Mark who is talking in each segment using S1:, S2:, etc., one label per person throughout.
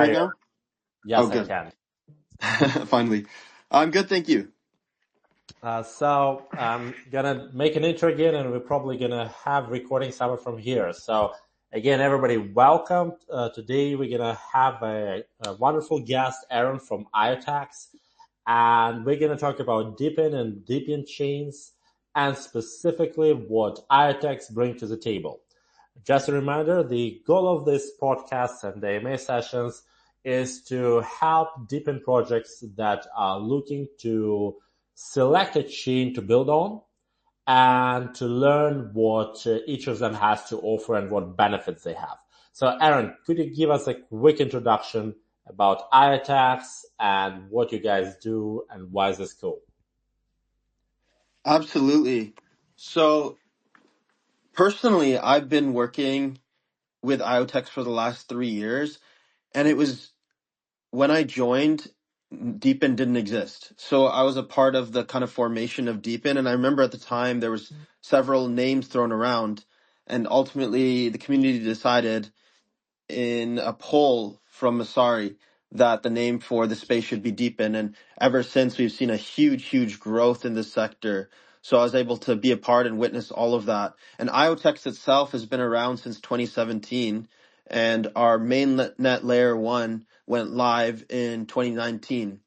S1: Right
S2: Hi,
S1: now? Oh,
S2: yes, I
S1: good.
S2: can.
S1: Finally. I'm good, thank you.
S2: So I'm gonna make an intro again, and we're probably gonna have recording somewhere from here. So again, everybody, welcome. Today we're gonna have a wonderful guest, Aaron from IoTeX, and we're gonna talk about DePIN and DePIN chains, and specifically what IoTeX bring to the table. Just a reminder, the goal of this podcast and the AMA sessions is to help deepen projects that are looking to select a chain to build on and to learn what each of them has to offer and what benefits they have. So Aaron, could you give us a quick introduction about IoTeX and what you guys do and why is this cool?
S1: Absolutely. So, personally, I've been working with IoTeX for the last 3 years, and it was when I joined, DePIN didn't exist. So I was a part of the kind of formation of DePIN, and I remember at the time there was several names thrown around, and ultimately the community decided in a poll from Masari that the name for the space should be Deepin. And ever since, we've seen a huge growth in this sector. So I was able to be a part and witness all of that. And IoTeX itself has been around since 2017, and our mainnet layer one went live in 2019.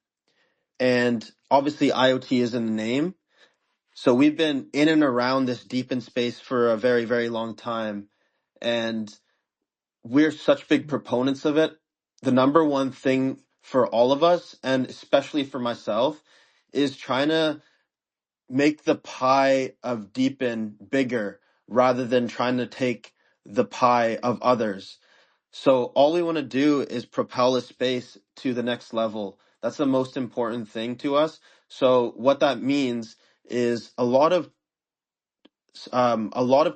S1: And obviously, IoT is in the name. So we've been in and around this Deepin space for a very long time. And we're such big proponents of it. The number one thing for all of us, and especially for myself, is trying to make the pie of Deepin bigger rather than trying to take the pie of others. So all we want to do is propel a space to the next level. That's the most important thing to us. So what that means is a lot of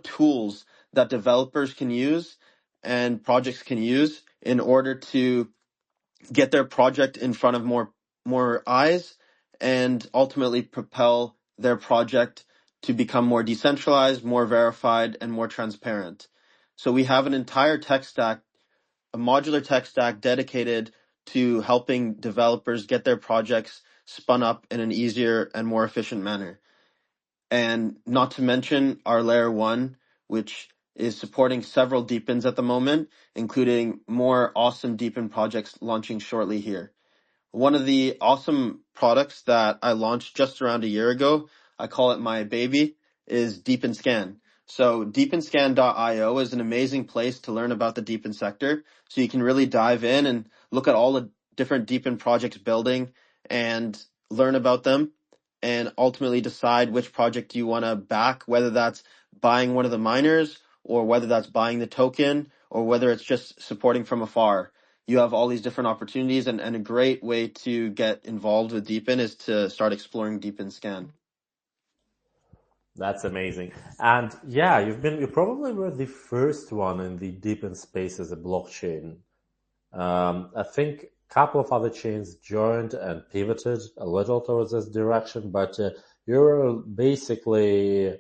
S1: tools that developers can use and projects can use in order to get their project in front of more eyes and ultimately propel their project to become more decentralized, more verified, and more transparent. So we have an entire tech stack, a modular tech stack dedicated to helping developers get their projects spun up in an easier and more efficient manner. And not to mention our layer one, which is supporting several deepins at the moment, including more awesome deepin projects launching shortly here. One of the awesome products that I launched just around a year ago, I call it my baby, is Deepin Scan. So deepinscan.io is an amazing place to learn about the Deepin sector. So you can really dive in and look at all the different Deepin projects building and learn about them and ultimately decide which project you want to back, whether that's buying one of the miners or whether that's buying the token or whether it's just supporting from afar. You have all these different opportunities, and a great way to get involved with DePIN is to start exploring DePIN Scan.
S2: That's amazing. And yeah, you probably were the first one in the DePIN space as a blockchain. I think a couple of other chains joined and pivoted a little towards this direction, but you're basically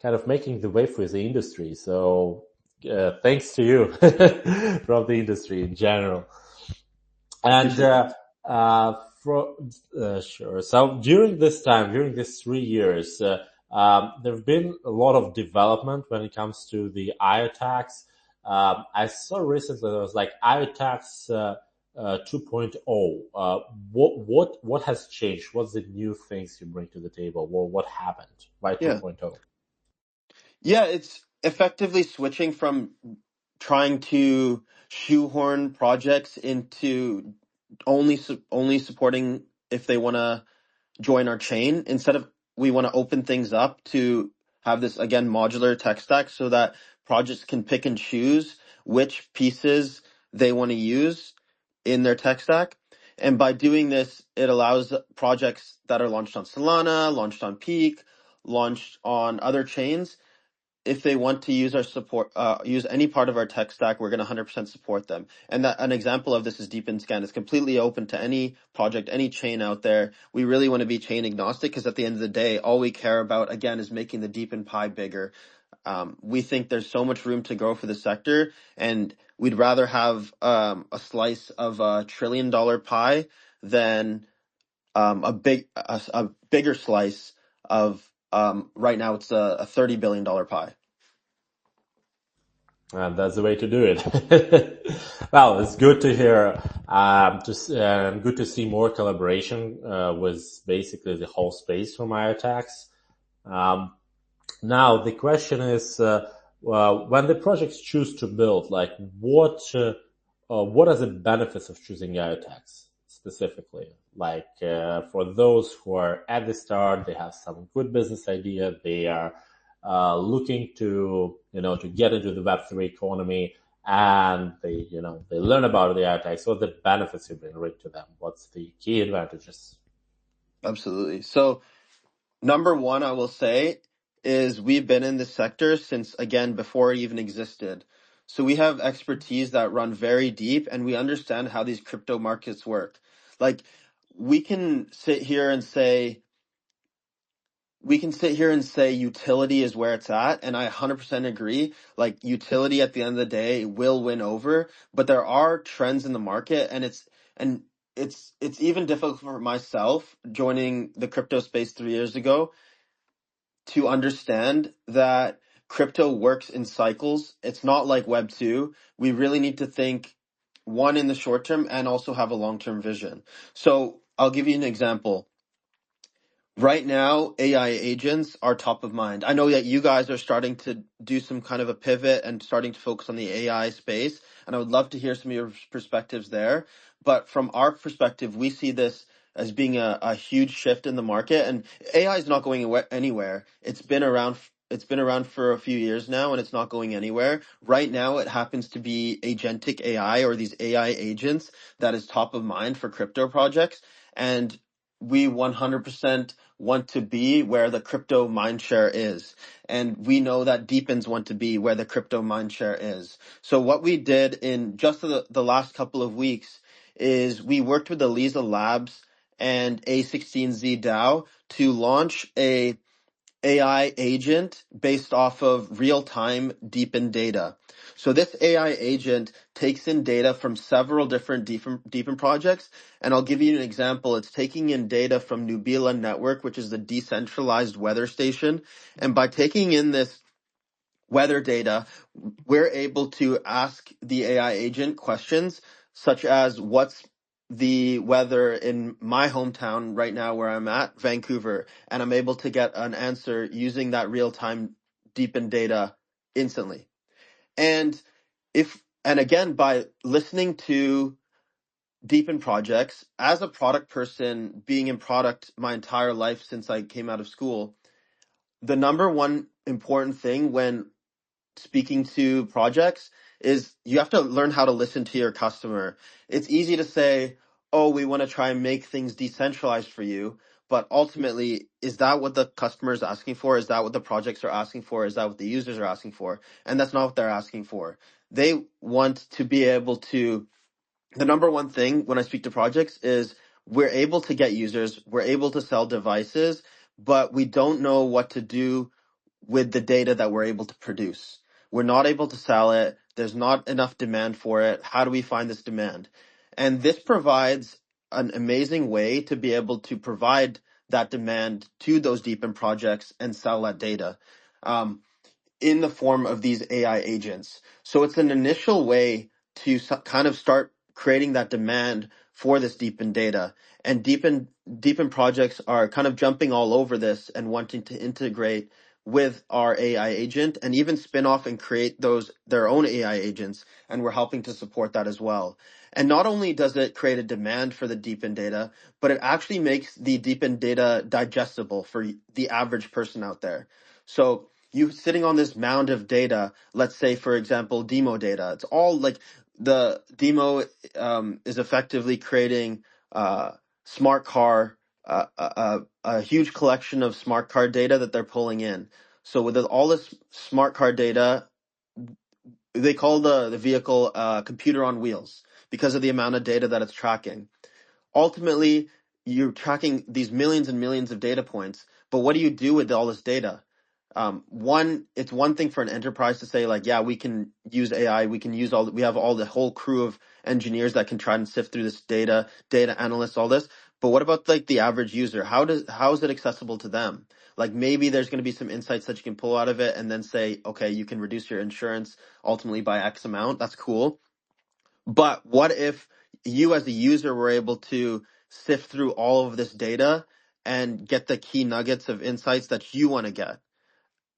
S2: kind of making the way for the industry. So thanks to you from the industry in general. And
S1: Appreciate that.
S2: for sure. So during this time, during these 3 years, there have been a lot of development when it comes to the IoTeX. I saw recently there was like IoTeX 2.0. What has changed? What's the new things you bring to the table? Well, what happened by
S1: Yeah.
S2: 2.0?
S1: Yeah, it's effectively switching from trying to shoehorn projects into only supporting if they want to join our chain. Instead of, we want to open things up to have this again modular tech stack so that projects can pick and choose which pieces they want to use in their tech stack. And by doing this, it allows projects that are launched on Solana, launched on Peak, launched on other chains, if they want to use our support, use any part of our tech stack, we're going to 100% support them. And that an example of this is Deepin Scan. It's completely open to any project, any chain out there. We really want to be chain agnostic because at the end of the day, all we care about again is making the Deepin pie bigger. We think there's so much room to grow for the sector, and we'd rather have a slice of a $1 trillion pie than a bigger slice of right now it's a $30 billion pie.
S2: And that's the way to do it. Well, it's good to hear. Good to see more collaboration with basically the whole space from IoTeX. Now the question is, when the projects choose to build, like what are the benefits of choosing IoTeX specifically? Like for those who are at the start, they have some good business idea, they are looking to get into the Web3 economy, and they learn about the IoTeX. What are the benefits you bring to them? What's the key advantages?
S1: Absolutely. So number one, I will say, is we've been in this sector since, again, before it even existed. So we have expertise that run very deep, and we understand how these crypto markets work. Like, we can sit here and say, utility is where it's at, and I 100% agree. Like, utility at the end of the day will win over, but there are trends in the market, and it's even difficult for myself joining the crypto space 3 years ago to understand that crypto works in cycles. It's not like Web 2. We really need to think, one, in the short term and also have a long-term vision. So I'll give you an example. Right now, AI agents are top of mind. I know that you guys are starting to do some kind of a pivot and starting to focus on the AI space, and I would love to hear some of your perspectives there. But from our perspective, we see this as being a huge shift in the market, and AI is not going anywhere. It's been around for a few years now, and it's not going anywhere. Right now, it happens to be agentic AI, or these AI agents, that is top of mind for crypto projects, and we 100% want to be where the crypto mindshare is. And we know that DePINs want to be where the crypto mindshare is. So what we did in just the last couple of weeks is we worked with Eliza Labs and A16Z DAO to launch a AI agent based off of real-time DePIN data. So this AI agent takes in data from several different DePIN projects, and I'll give you an example. It's taking in data from Nubila Network, which is the decentralized weather station, and by taking in this weather data, we're able to ask the AI agent questions such as, what's the weather in my hometown right now where I'm at, Vancouver, and I'm able to get an answer using that real-time deepened data instantly. And again, by listening to deepen projects, as a product person, being in product my entire life since I came out of school, the number one important thing when speaking to projects is you have to learn how to listen to your customer. It's easy to say, oh, we want to try and make things decentralized for you. But ultimately, is that what the customer is asking for? Is that what the projects are asking for? Is that what the users are asking for? And that's not what they're asking for. They want to be able to, the number one thing when I speak to projects is, we're able to get users, we're able to sell devices, but we don't know what to do with the data that we're able to produce. We're not able to sell it. There's not enough demand for it. How do we find this demand? And this provides an amazing way to be able to provide that demand to those deepen projects and sell that data. In the form of these AI agents. So it's an initial way to kind of start creating that demand for this deepen data. And deepen projects are kind of jumping all over this and wanting to integrate with our AI agent and even spin off and create their own AI agents. And we're helping to support that as well. And not only does it create a demand for the deepen data, but it actually makes the deepen data digestible for the average person out there. So you sitting on this mound of data, let's say, for example, demo data. It's all like the demo is effectively creating smart car, a huge collection of smart car data that they're pulling in. So with all this smart car data, they call the vehicle computer on wheels because of the amount of data that it's tracking. Ultimately, you're tracking these millions and millions of data points, but what do you do with all this data? It's one thing for an enterprise to say like, yeah, we can use AI, we can use we have all the whole crew of engineers that can try and sift through this data analysts, all this. But what about like the average user? How is it accessible to them? Like maybe there's going to be some insights that you can pull out of it and then say, okay, you can reduce your insurance ultimately by X amount. That's cool. But what if you as a user were able to sift through all of this data and get the key nuggets of insights that you want to get?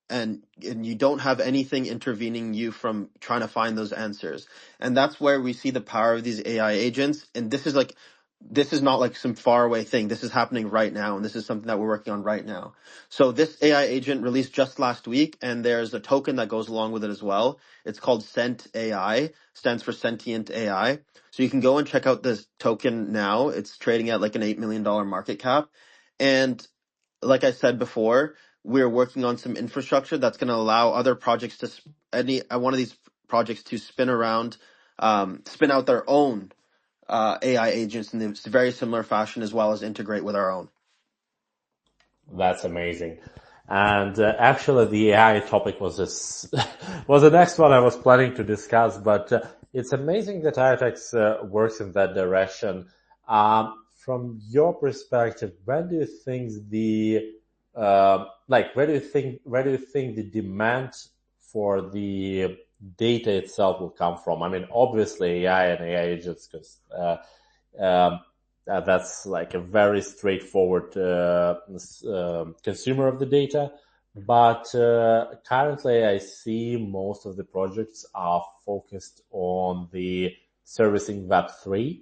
S1: And you don't have anything intervening you from trying to find those answers. And that's where we see the power of these AI agents. And this is not like some faraway thing. This is happening right now, and this is something that we're working on right now. So this AI agent released just last week, and there's a token that goes along with it as well. It's called Sent AI, stands for Sentient AI. So you can go and check out this token now. It's trading at like an $8 million market cap. And like I said before, we're working on some infrastructure that's going to allow other projects to one of these projects to spin out their own AI agents in this very similar fashion, as well as integrate with our own.
S2: That's amazing. And actually, the AI topic was was the next one I was planning to discuss. But it's amazing that IoTeX works in that direction. From your perspective, when do you think where do you think the demand for the data itself will come from? I mean, obviously AI and AI agents, because um, that's like a very straightforward consumer of the data. But currently, I see most of the projects are focused on the servicing Web3.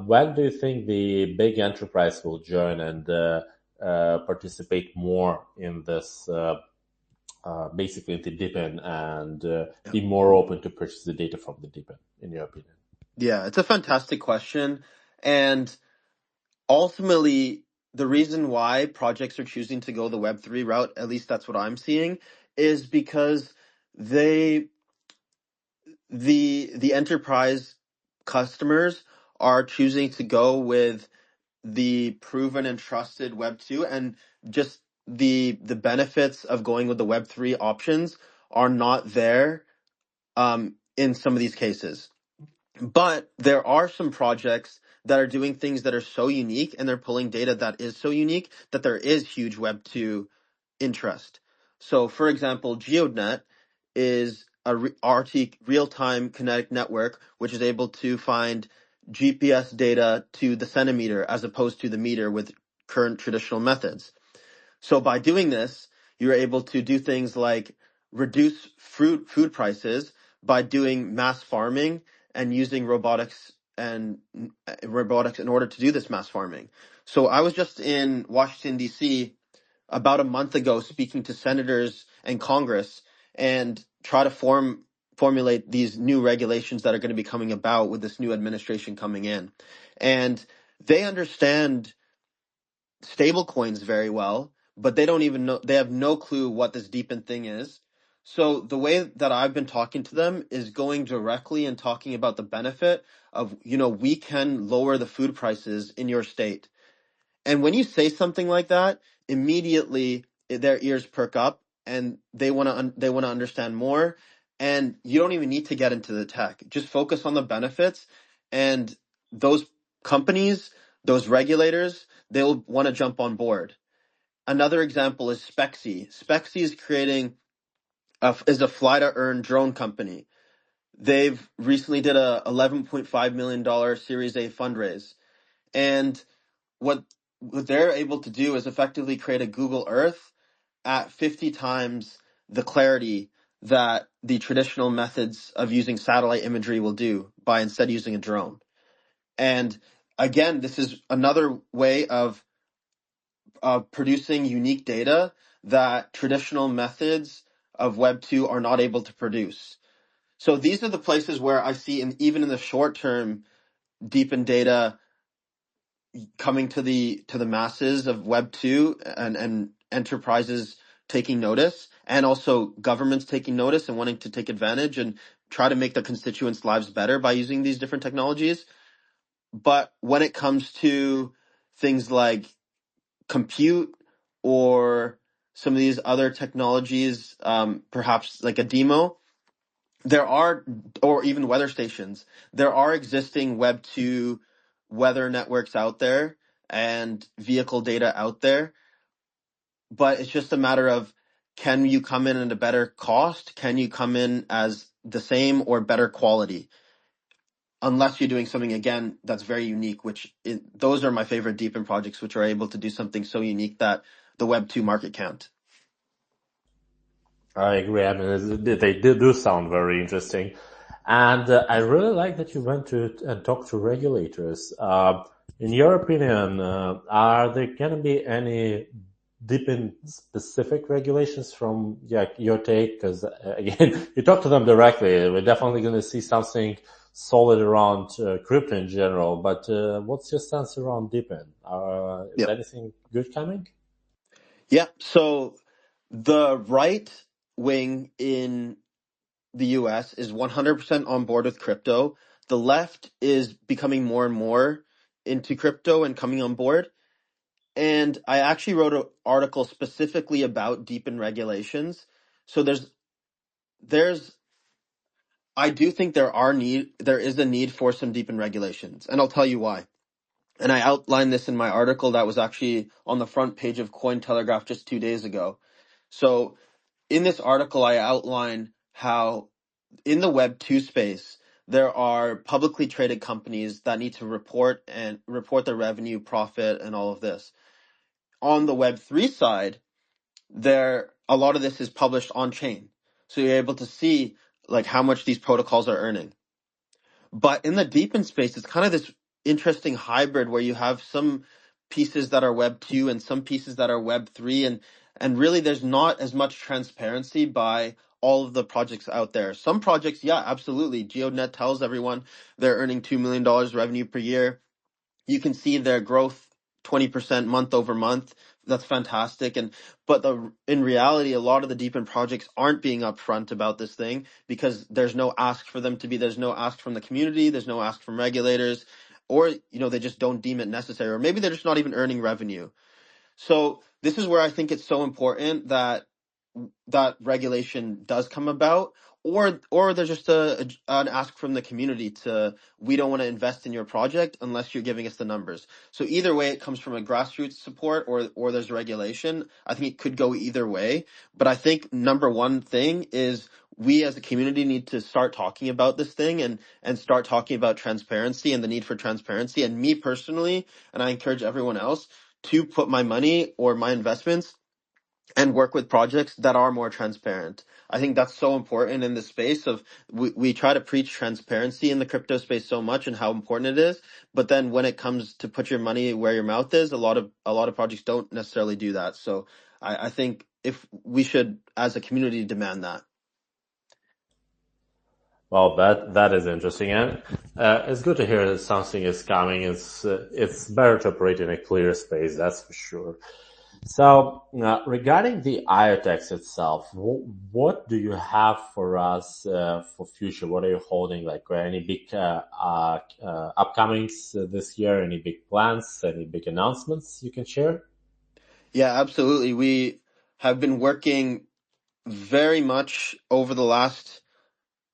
S2: When do you think the big enterprise will join and participate more in this, basically the DePIN, and be more open to purchase the data from the DePIN, in your opinion?
S1: Yeah, it's a fantastic question. And ultimately, the reason why projects are choosing to go the Web3 route, at least that's what I'm seeing, is because the enterprise customers are choosing to go with the proven and trusted Web2, and just the benefits of going with the Web3 options are not there in some of these cases. But there are some projects that are doing things that are so unique, and they're pulling data that is so unique that there is huge Web2 interest. So, for example, GeoNet is a RT real-time kinetic network, which is able to find GPS data to the centimeter as opposed to the meter with current traditional methods. So by doing this, you're able to do things like reduce food prices by doing mass farming and using robotics in order to do this mass farming. So I was just in Washington, D.C. about a month ago speaking to senators and Congress and try to formulate these new regulations that are going to be coming about with this new administration coming in. And they understand stable coins very well, but they don't even know, they have no clue what this DePIN thing is. So the way that I've been talking to them is going directly and talking about the benefit of, we can lower the food prices in your state. And when you say something like that, immediately their ears perk up and they want to understand more. And you don't even need to get into the tech. Just focus on the benefits, and those companies, those regulators, they'll want to jump on board. Another example is Spexy. Spexy is creating is a fly to earn drone company. They've recently did a $11.5 million Series A fundraise. And what they're able to do is effectively create a Google Earth at 50 times the clarity that the traditional methods of using satellite imagery will do by instead using a drone. And again, this is another way of producing unique data that traditional methods of Web 2 are not able to produce. So these are the places where I see, even in the short term, deepened data coming to the masses of Web 2, and enterprises taking notice, and also governments taking notice and wanting to take advantage and try to make their constituents' lives better by using these different technologies. But when it comes to things like compute or some of these other technologies, perhaps like a demo, there are, or even weather stations, there are existing Web 2 weather networks out there and vehicle data out there, but it's just a matter of, can you come in at a better cost? Can you come in as the same or better quality? Unless you're doing something, again, that's very unique, those are my favorite DePIN projects, which are able to do something so unique that the Web 2 market can't.
S2: I agree. I mean, they do sound very interesting. And I really like that you went to and talked to regulators. In your opinion, are there going to be any deep specific regulations from your take? Because again, you talk to them directly. We're definitely going to see something solid around crypto in general. But what's your stance around DePIN? Is
S1: Yep.
S2: anything good coming?
S1: Yeah. So the right wing in the US is 100% on board with crypto. The left is becoming more and more into crypto and coming on board. And I actually wrote an article specifically about DePIN regulations. So there's I do think there is a need for some DePIN regulations, and I'll tell you why. And I outlined this in my article that was actually on the front page of Cointelegraph just 2 days ago. So in this article, I outline how in the Web 2 space, there are publicly traded companies that need to report their revenue, profit, and all of this. On the Web 3 side, a lot of this is published on chain. So you're able to see like how much these protocols are earning. But in the DePIN space, it's kind of this interesting hybrid where you have some pieces that are Web 2 and some pieces that are Web 3, and really there's not as much transparency by all of the projects out there. Some projects, yeah, absolutely. GeoNet tells everyone they're earning $2 million revenue per year. You can see their growth 20% month over month. That's fantastic. But in reality, a lot of the DePIN projects aren't being upfront about this thing because there's no ask for them to be. There's no ask from the community. There's no ask from regulators, or they just don't deem it necessary, or maybe they're just not even earning revenue. So this is where I think it's so important that regulation does come about, or there's just an ask from the community we don't want to invest in your project unless you're giving us the numbers. So either way, it comes from a grassroots support or there's regulation. I think it could go either way, but I think number one thing is we as a community need to start talking about this thing and start talking about transparency and the need for transparency. And me personally, and I encourage everyone else to put my money or my investments and work with projects that are more transparent. I think that's so important in the space of we try to preach transparency in the crypto space so much and how important it is, but then when it comes to put your money where your mouth is, a lot of projects don't necessarily do that. So I think if we should as a community demand that.
S2: Well, that is interesting, and it's good to hear that something is coming. It's better to operate in a clear space, that's for sure. So, regarding the IoTeX itself, what do you have for us for future? What are you holding? Like any big upcomings this year? Any big plans? Any big announcements you can share?
S1: Yeah, absolutely. We have been working very much over the last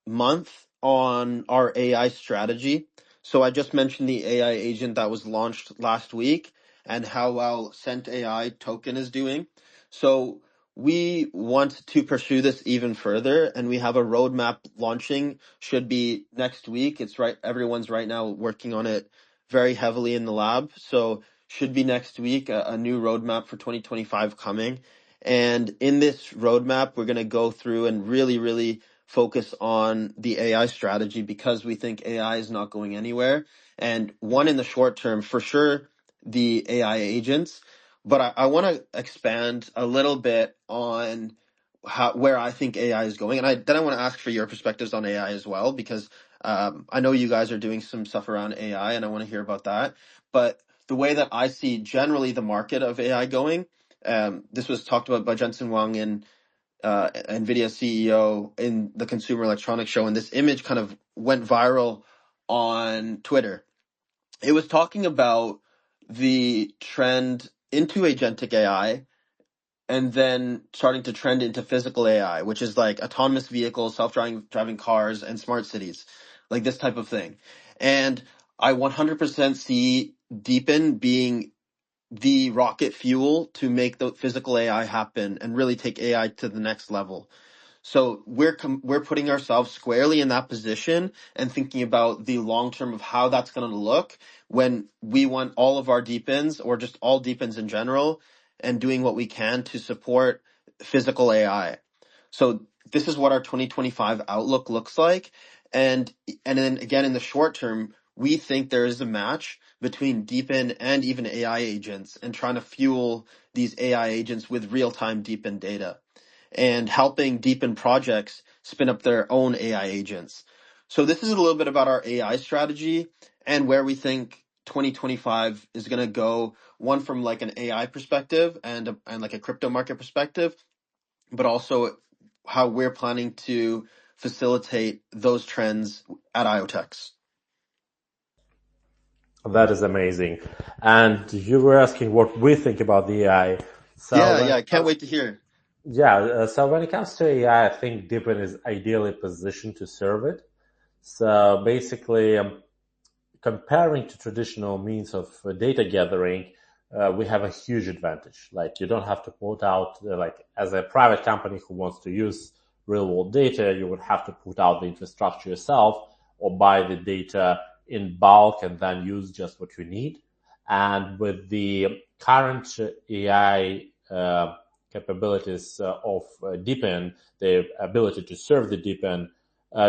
S1: month on our AI strategy. So I just mentioned the AI agent that was launched last week and how well Cent AI token is doing. So we want to pursue this even further, and we have a roadmap launching, should be next week. It's right, everyone's right now working on it very heavily in the lab. So should be next week, a new roadmap for 2025 coming. And in this roadmap, we're going to go through and really, really focus on the AI strategy because we think AI is not going anywhere. And one, in the short term, for sure, the AI agents. But I want to expand a little bit on where I think AI is going. And I want to ask for your perspectives on AI as well, because I know you guys are doing some stuff around AI and I want to hear about that. But the way that I see generally the market of AI going, this was talked about by Jensen Huang in NVIDIA CEO in the Consumer Electronics Show, and this image kind of went viral on Twitter. It was talking about the trend into agentic AI and then starting to trend into physical AI, which is like autonomous vehicles, self-driving cars, and smart cities, like this type of thing. And I 100% see DePIN being the rocket fuel to make the physical AI happen and really take AI to the next level. So we're putting ourselves squarely in that position and thinking about the long term of how that's going to look when we want all of our deepins or just all deepins in general and doing what we can to support physical AI. So this is what our 2025 outlook looks like. And then again, in the short term, we think there is a match between deepin and even AI agents and trying to fuel these AI agents with real-time deepin data and helping deepen projects spin up their own AI agents. So this is a little bit about our AI strategy and where we think 2025 is going to go, one from like an AI perspective and like a crypto market perspective, but also how we're planning to facilitate those trends at IoTeX.
S2: That is amazing. And you were asking what we think about the AI. So
S1: Yeah, I can't wait to hear.
S2: so when it comes to AI, I think DePIN is ideally positioned to serve it. So basically, comparing to traditional means of data gathering, we have a huge advantage. Like you don't have to put out, like as a private company who wants to use real world data, you would have to put out the infrastructure yourself or buy the data in bulk and then use just what you need. And with the current AI capabilities of DePIN, the ability to serve the DePIN,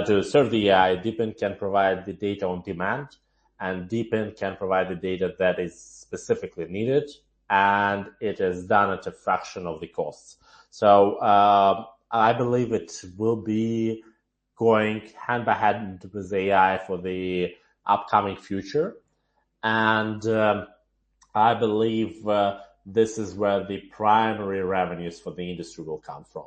S2: to serve the AI, DePIN can provide the data on demand, and DePIN can provide the data that is specifically needed, and it is done at a fraction of the costs. So I believe it will be going hand by hand with AI for the upcoming future, and I believe this is where the primary revenues for the industry will come from.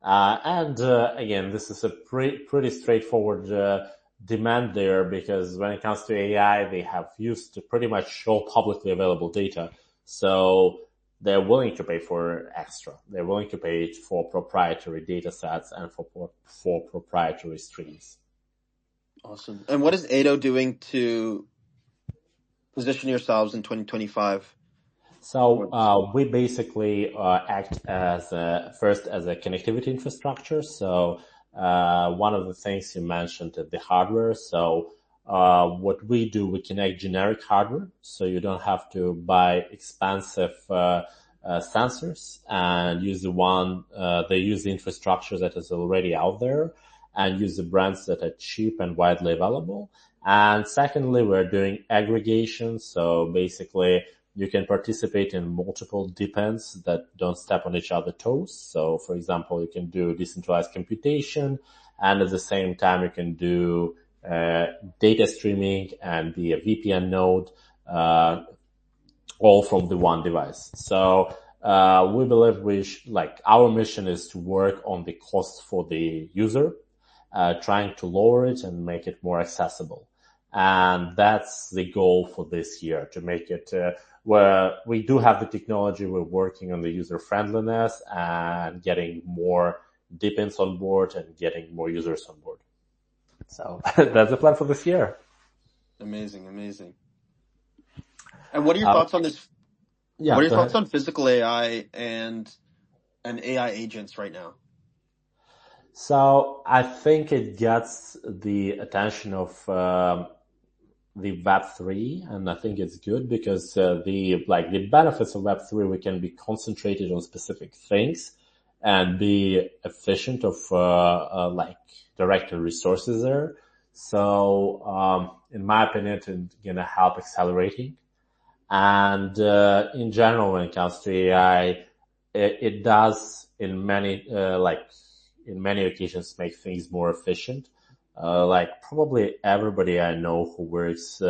S2: And again, this is a pretty straightforward demand there, because when it comes to AI, they have used pretty much all publicly available data. So they're willing to pay for extra. They're willing to pay for proprietary data sets and for proprietary streams.
S1: Awesome. And what is AYDO doing to position yourselves in 2025?
S2: So we basically act as first as a connectivity infrastructure. So one of the things you mentioned, the hardware. So what we do, we connect generic hardware, so you don't have to buy expensive sensors and use they use the infrastructure that is already out there and use the brands that are cheap and widely available. And secondly, we're doing aggregation. So basically, you can participate in multiple DePINs that don't step on each other's toes. So, for example, you can do decentralized computation, and at the same time, you can do data streaming and be a VPN node, all from the one device. So we believe our mission is to work on the cost for the user, trying to lower it and make it more accessible. And that's the goal for this year, to make it where we do have the technology. We're working on the user friendliness and getting more DePINs on board and getting more users on board. So that's the plan for this year.
S1: Amazing. And what are your thoughts on this?
S2: Yeah,
S1: What are your
S2: go
S1: thoughts
S2: ahead.
S1: on physical AI and AI agents right now?
S2: So I think it gets the attention of the Web3, and I think it's good because the benefits of Web3, we can be concentrated on specific things and be efficient of directing resources there. So in my opinion, it's gonna help accelerating. And in general, when it comes to AI, it does in many occasions make things more efficient. Like probably everybody I know who works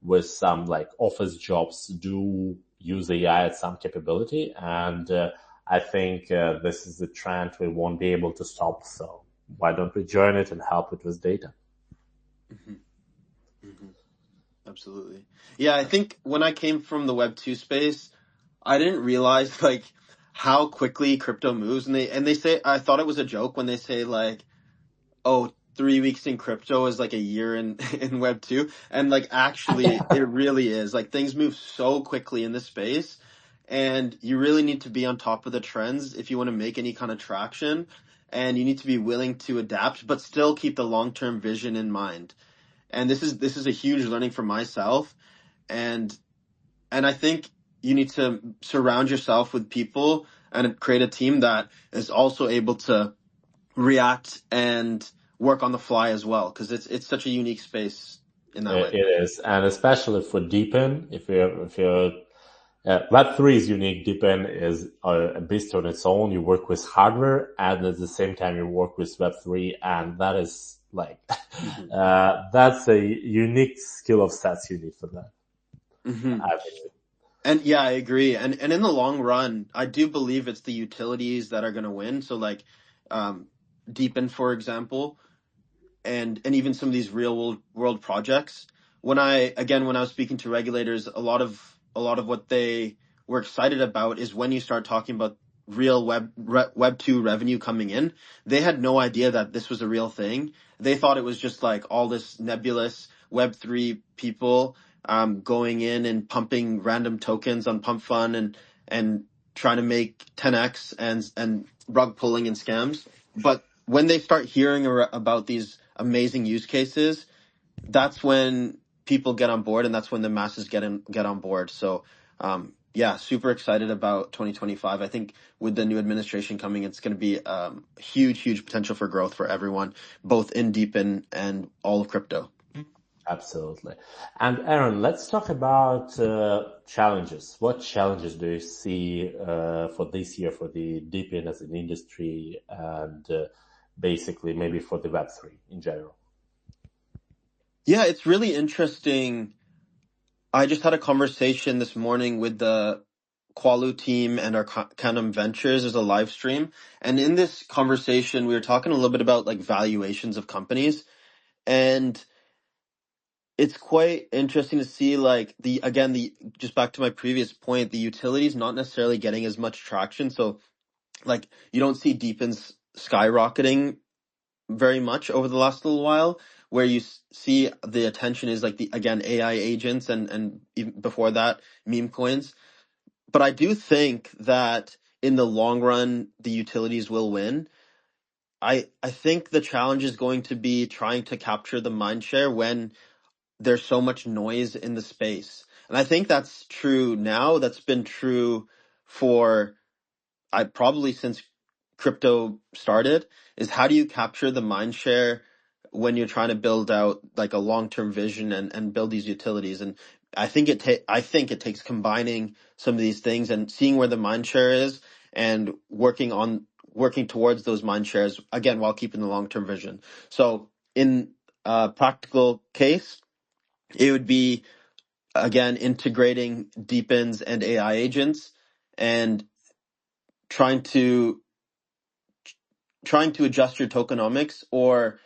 S2: with some like office jobs do use AI at some capability, and I think this is the trend we won't be able to stop. So why don't we join it and help it with data?
S1: Mm-hmm. Mm-hmm. Absolutely. Yeah, I think when I came from the Web 2 space, I didn't realize like how quickly crypto moves, and they say, I thought it was a joke when they say like, oh, 3 weeks in crypto is like a year in in Web 2, and like actually it really is. Like things move so quickly in this space, and you really need to be on top of the trends if you want to make any kind of traction, and you need to be willing to adapt but still keep the long-term vision in mind. And this is a huge learning for myself, and I think you need to surround yourself with people and create a team that is also able to react and work on the fly as well, because it's such a unique space in that way.
S2: It is, and especially for DePIN, if you're Web3 is unique. DePIN is a beast on its own. You work with hardware, and at the same time you work with Web3, and that is like
S1: Hmm.
S2: that's a unique skill of sets you need for that.
S1: Hmm.
S2: I believe.
S1: And yeah, I agree. And in the long run, I do believe it's the utilities that are going to win. So like, um, Deepin, for example, and even some of these real world projects. When I was speaking to regulators, a lot of what they were excited about is when you start talking about real web 2 revenue coming in. They had no idea that this was a real thing. They thought it was just like all this nebulous web 3 people going in and pumping random tokens on pump fun, and trying to make 10x and rug pulling and scams. But when they start hearing about these amazing use cases, that's when people get on board, and that's when the masses get on board. So, yeah, super excited about 2025. I think with the new administration coming, it's going to be huge potential for growth for everyone, both in deep and all of crypto.
S2: Absolutely. And Aaron, let's talk about challenges. What challenges do you see for this year for the DePIN as an industry, and basically maybe for the Web3 in general?
S1: Yeah, it's really interesting. I just had a conversation this morning with the Qualu team and our Canem Ventures. There's a live stream, and in this conversation, we were talking a little bit about like valuations of companies, and it's quite interesting to see like the just back to my previous point, the utilities not necessarily getting as much traction. So like you don't see Deepin's skyrocketing very much over the last little while, where you see the attention is like the again AI agents and even before that meme coins. But I do think that in the long run the utilities will win. I think the challenge is going to be trying to capture the mind share when there's so much noise in the space. And I think that's true now. That's been true for I probably since crypto started, is how do you capture the mind share when you're trying to build out like a long-term vision and build these utilities. And I think it takes combining some of these things and seeing where the mind share is, and working towards those mind shares again while keeping the long-term vision. So in a practical case, it would be again integrating deepins and AI agents, and trying to adjust your tokenomics, or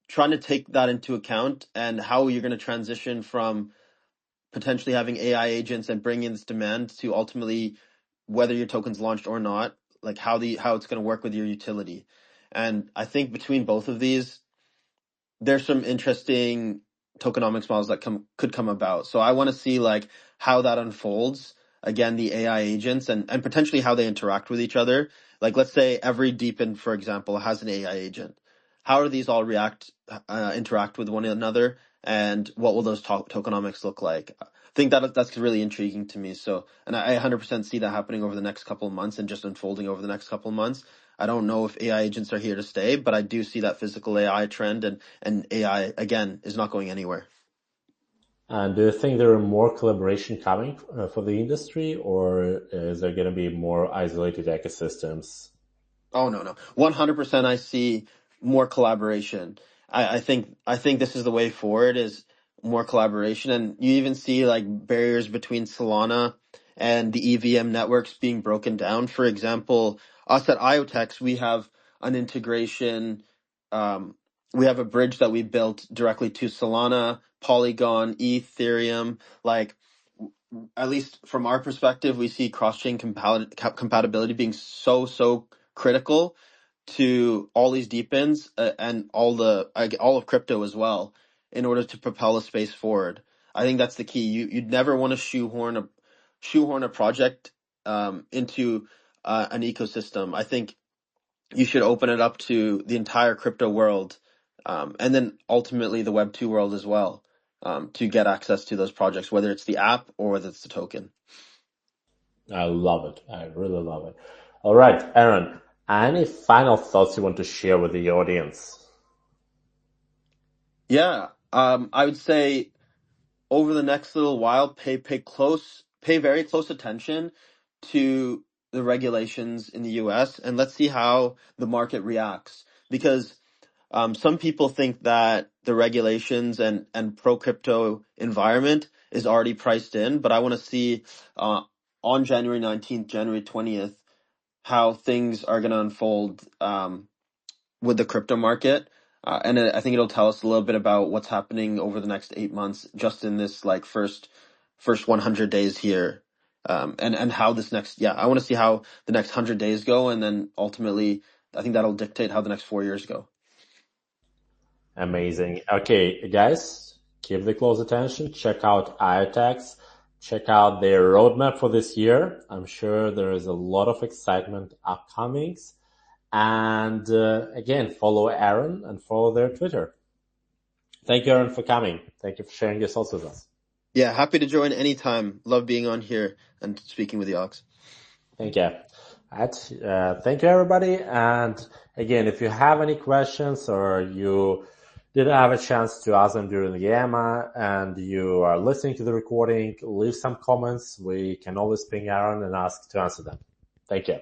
S1: trying to take that into account, and how you're going to transition from potentially having AI agents and bring in this demand to ultimately whether your token's launched or not, like how it's going to work with your utility. And I think between both of these, there's some interesting tokenomics models that could come about. So I want to see like how that unfolds. Again, the AI agents and potentially how they interact with each other. Like let's say every deepin, for example, has an AI agent. How do these all interact with one another, and what will those tokenomics look like? I think that's really intriguing to me. So, and I 100% see that happening over the next couple of months and just unfolding over the next couple of months. I don't know if AI agents are here to stay, but I do see that physical AI trend, and AI again is not going anywhere.
S2: And do you think there are more collaboration coming for the industry, or is there going to be more isolated ecosystems?
S1: Oh no, no. 100% I see more collaboration. I think this is the way forward, is more collaboration. And you even see like barriers between Solana and the EVM networks being broken down. For example, us at IoTeX, we have an integration, um, we have a bridge that we built directly to Solana, Polygon, Ethereum. Like at least from our perspective, we see cross-chain compatibility being so critical to all these DePINs and all of crypto as well in order to propel a space forward. I think that's the key. You'd never want to shoehorn a project into an ecosystem. I think you should open it up to the entire crypto world, and then ultimately the Web2 world as well, to get access to those projects, whether it's the app or whether it's the token.
S2: I love it. I really love it. All right, Aaron, any final thoughts you want to share with the audience?
S1: Yeah, I would say over the next little while, pay very close attention to the regulations in the US, and let's see how the market reacts. Because some people think that the regulations and pro crypto environment is already priced in, but I want to see on January 19th, January 20th, how things are going to unfold with the crypto market. And I think it'll tell us a little bit about what's happening over the next 8 months, just in this like first 100 days here. And how this I want to see how the next 100 days go. And then ultimately, I think that'll dictate how the next 4 years go.
S2: Amazing. Okay, guys, keep the close attention. Check out IoTeX. Check out their roadmap for this year. I'm sure there is a lot of excitement upcoming. And again, follow Aaron and follow their Twitter. Thank you, Aaron, for coming. Thank you for sharing your thoughts with us.
S1: Yeah, happy to join anytime. Love being on here and speaking with you, Alex.
S2: Thank you. Thank you, everybody. And again, if you have any questions or you didn't have a chance to ask them during the gamma and you are listening to the recording, leave some comments. We can always ping Aaron and ask to answer them. Thank you.